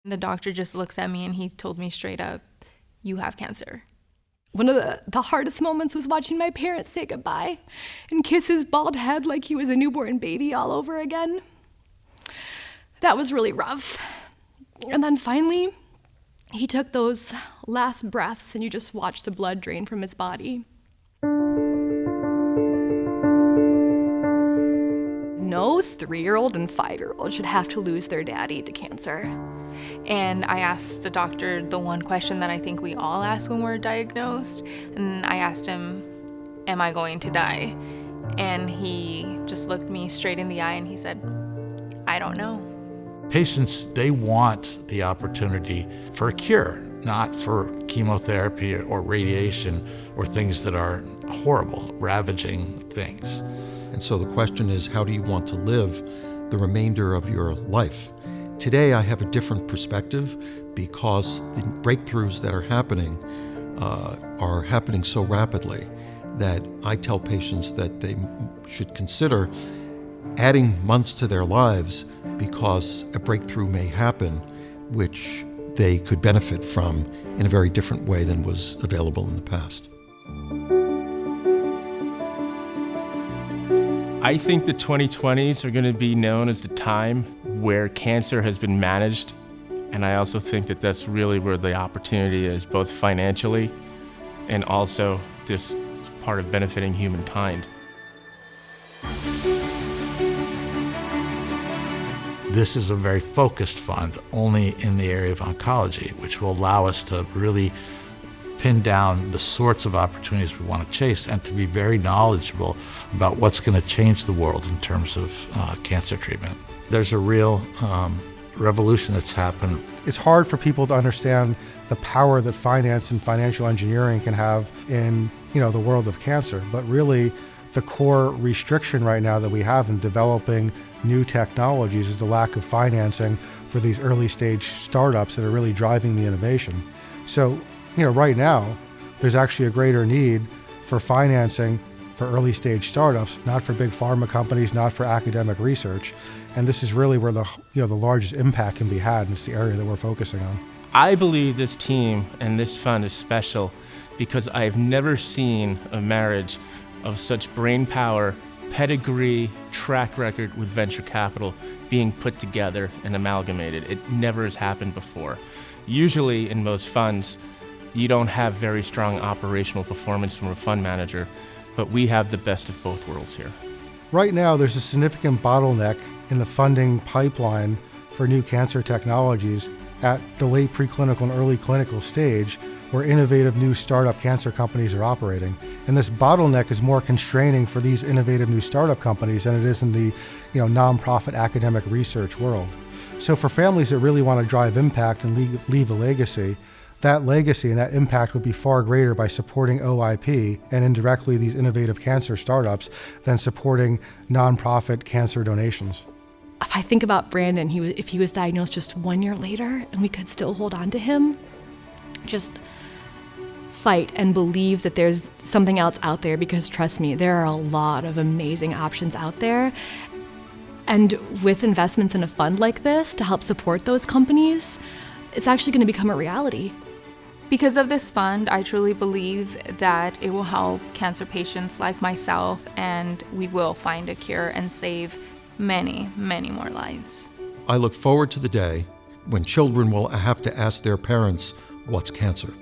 The doctor just looks at me and he told me straight up, "You have cancer." One of the hardest moments was watching my parents say goodbye and kiss his bald head like he was a newborn baby all over again. That was really rough. And then finally, he took those last breaths and you just watched the blood drain from his body. No 3-year-old and 5-year-old should have to lose their daddy to cancer. And I asked the doctor the one question that I think we all ask when we're diagnosed. And I asked him, "Am I going to die?" And he just looked me straight in the eye and he said, "I don't know." Patients, they want the opportunity for a cure, not for chemotherapy or radiation or things that are horrible, ravaging things. And so the question is, how do you want to live the remainder of your life? Today, I have a different perspective because the breakthroughs that are happening so rapidly that I tell patients that they should consider adding months to their lives because a breakthrough may happen which they could benefit from in a very different way than was available in the past. I think the 2020s are going to be known as the time where cancer has been managed, and I also think that that's really where the opportunity is, both financially and also this part of benefiting humankind. This is a very focused fund only in the area of oncology, which will allow us to really pin down the sorts of opportunities we want to chase and to be very knowledgeable about what's going to change the world in terms of cancer treatment. There's a real revolution that's happened. It's hard for people to understand the power that finance and financial engineering can have in, the world of cancer. But really, the core restriction right now that we have in developing new technologies is the lack of financing for these early stage startups that are really driving the innovation. So, right now, there's actually a greater need for financing for early stage startups, not for big pharma companies, not for academic research. And this is really where the largest impact can be had, and it's the area that we're focusing on. I believe this team and this fund is special because I've never seen a marriage of such brain power, pedigree, track record with venture capital being put together and amalgamated. It never has happened before. Usually in most funds, you don't have very strong operational performance from a fund manager, but we have the best of both worlds here. Right now, there's a significant bottleneck in the funding pipeline for new cancer technologies at the late preclinical and early clinical stage where innovative new startup cancer companies are operating. And this bottleneck is more constraining for these innovative new startup companies than it is in the nonprofit academic research world. So for families that really want to drive impact and leave a legacy, that legacy and that impact would be far greater by supporting OIP and indirectly these innovative cancer startups than supporting nonprofit cancer donations. If I think about Brandon, if he was diagnosed just 1 year later and we could still hold on to him, just fight and believe that there's something else out there, because trust me, there are a lot of amazing options out there. And with investments in a fund like this to help support those companies, it's actually going to become a reality. Because of this fund, I truly believe that it will help cancer patients like myself, and we will find a cure and save many, many more lives. I look forward to the day when children will have to ask their parents, what's cancer?